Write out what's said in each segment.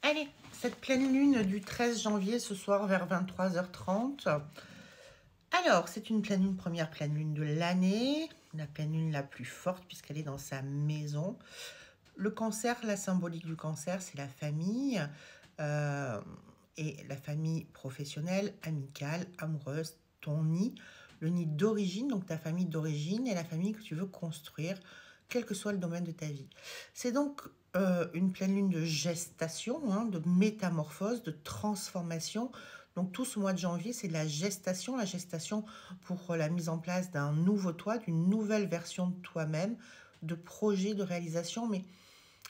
Allez, cette pleine lune du 13 janvier ce soir vers 23h30. Alors, c'est une pleine lune, première pleine lune de l'année, la pleine lune la plus forte puisqu'elle est dans sa maison. Le cancer, la symbolique du cancer, c'est la famille et la famille professionnelle, amicale, amoureuse, ton nid, le nid d'origine, donc ta famille d'origine et la famille que tu veux construire, quel que soit le domaine de ta vie. C'est donc une pleine lune de gestation, hein, de métamorphose, de transformation. Donc tout ce mois de janvier, c'est de la gestation pour la mise en place d'un nouveau toi, d'une nouvelle version de toi-même, de projet, de réalisation. Mais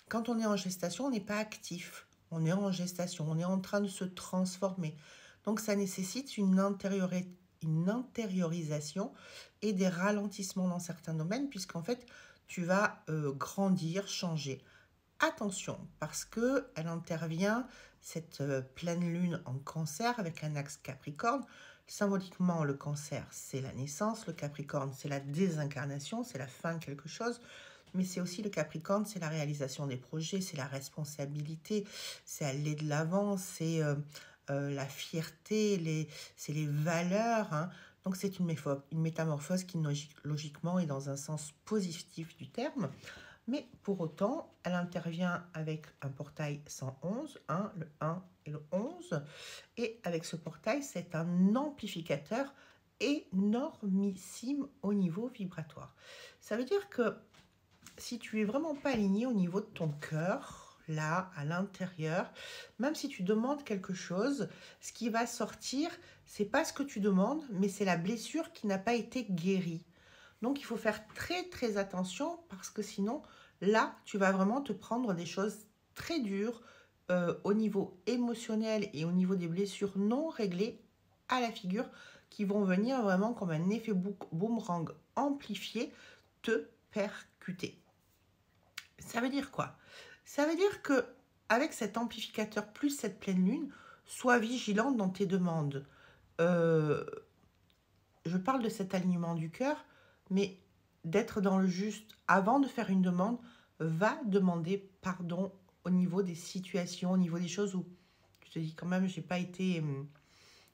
quand on est en gestation, on n'est pas actif. On est en gestation, on est en train de se transformer. Donc ça nécessite une intériorisation et des ralentissements dans certains domaines, puisqu'en fait, tu vas grandir, changer. Attention, parce qu'elle intervient, cette pleine lune en cancer, avec un axe Capricorne. Symboliquement, le cancer, c'est la naissance. Le Capricorne, c'est la désincarnation, c'est la fin de quelque chose. Mais c'est aussi le Capricorne, c'est la réalisation des projets, c'est la responsabilité, c'est aller de l'avant, c'est la fierté, c'est les valeurs. Hein. Donc c'est une métamorphose qui logiquement est dans un sens positif du terme. Mais pour autant, elle intervient avec un portail 111, hein, le 1 et le 11. Et avec ce portail, c'est un amplificateur énormissime au niveau vibratoire. Ça veut dire que si tu es vraiment pas aligné au niveau de ton cœur, là, à l'intérieur, même si tu demandes quelque chose, ce qui va sortir, c'est pas ce que tu demandes, mais c'est la blessure qui n'a pas été guérie. Donc, il faut faire très, très attention parce que sinon, là, tu vas vraiment te prendre des choses très dures au niveau émotionnel et au niveau des blessures non réglées à la figure qui vont venir vraiment comme un effet boomerang amplifié te percuter. Ça veut dire quoi? Ça veut dire que avec cet amplificateur plus cette pleine lune, sois vigilante dans tes demandes. Je parle de cet alignement du cœur, mais d'être dans le juste avant de faire une demande, va demander pardon au niveau des situations, au niveau des choses où tu te dis quand même, j'ai pas été...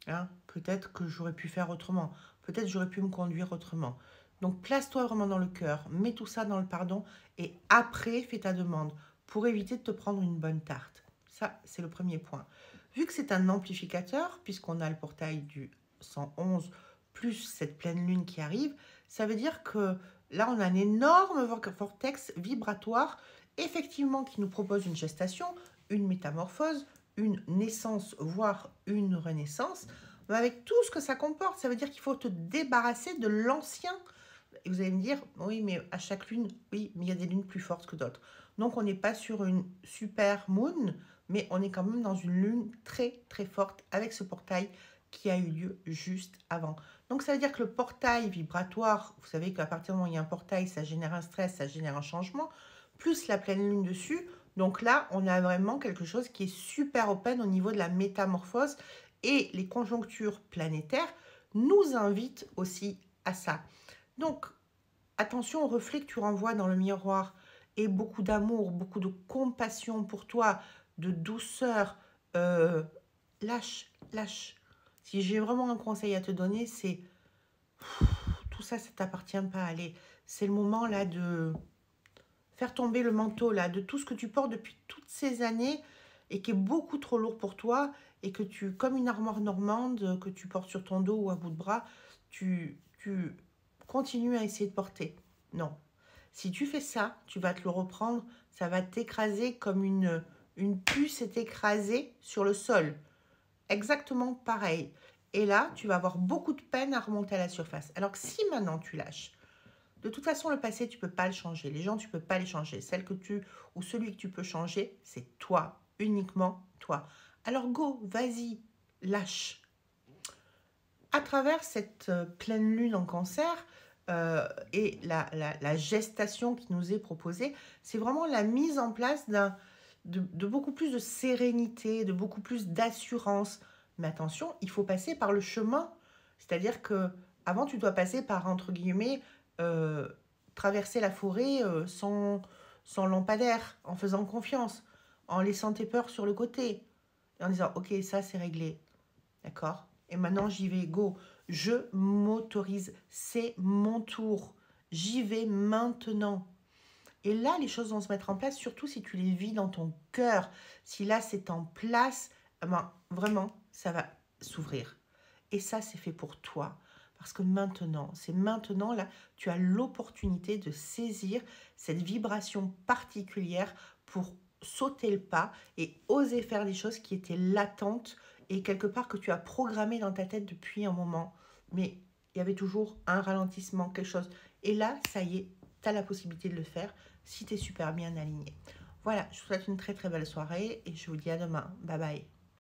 Hein, peut-être que j'aurais pu faire autrement. Peut-être j'aurais pu me conduire autrement. Donc place-toi vraiment dans le cœur, mets tout ça dans le pardon et après fais ta demande pour éviter de te prendre une bonne tarte. Ça, c'est le premier point. Vu que c'est un amplificateur, puisqu'on a le portail du 111 plus cette pleine lune qui arrive, ça veut dire que là, on a un énorme vortex vibratoire, effectivement, qui nous propose une gestation, une métamorphose, une naissance, voire une renaissance, mais avec tout ce que ça comporte. Ça veut dire qu'il faut te débarrasser de l'ancien. Et vous allez me dire, oui, mais à chaque lune, oui, mais il y a des lunes plus fortes que d'autres. Donc, on n'est pas sur une super moon, mais on est quand même dans une lune très, très forte avec ce portail qui a eu lieu juste avant. Donc, ça veut dire que le portail vibratoire, vous savez qu'à partir du moment où il y a un portail, ça génère un stress, ça génère un changement, plus la pleine lune dessus. Donc là, on a vraiment quelque chose qui est super open au niveau de la métamorphose et les conjonctures planétaires nous invitent aussi à ça. Donc, attention au reflet que tu renvoies dans le miroir et beaucoup d'amour, beaucoup de compassion pour toi, de douceur. Lâche, lâche. Si j'ai vraiment un conseil à te donner, c'est tout ça, ça ne t'appartient pas. Allez, c'est le moment là de faire tomber le manteau là, de tout ce que tu portes depuis toutes ces années et qui est beaucoup trop lourd pour toi et que tu, comme une armoire normande que tu portes sur ton dos ou à bout de bras, tu continues à essayer de porter. Non. Si tu fais ça, tu vas te le reprendre, ça va t'écraser comme une puce est écrasée sur le sol. Exactement pareil. Et là, tu vas avoir beaucoup de peine à remonter à la surface. Alors que si maintenant tu lâches, de toute façon, le passé, tu ne peux pas le changer. Les gens, tu ne peux pas les changer. Celle que tu ou celui que tu peux changer, c'est toi, uniquement toi. Alors go, vas-y, lâche. À travers cette pleine lune en cancer et la gestation qui nous est proposée, c'est vraiment la mise en place de beaucoup plus de sérénité, de beaucoup plus d'assurance. Mais attention, il faut passer par le chemin. C'est-à-dire que avant, tu dois passer par, entre guillemets, traverser la forêt sans lampadaire, en faisant confiance. en laissant tes peurs sur le côté. Et en disant, ok, ça c'est réglé. D'accord? Et maintenant j'y vais, go. Je m'autorise. C'est mon tour. J'y vais maintenant. Et là, les choses vont se mettre en place, surtout si tu les vis dans ton cœur. Si là, c'est en place, eh ben, vraiment, ça va s'ouvrir. Et ça, c'est fait pour toi. Parce que maintenant, c'est maintenant, là, tu as l'opportunité de saisir cette vibration particulière pour sauter le pas et oser faire des choses qui étaient latentes et quelque part que tu as programmé dans ta tête depuis un moment. Mais il y avait toujours un ralentissement, quelque chose. Et là, ça y est, tu as la possibilité de le faire si tu es super bien aligné. Voilà, je vous souhaite une très très belle soirée et je vous dis à demain. Bye bye.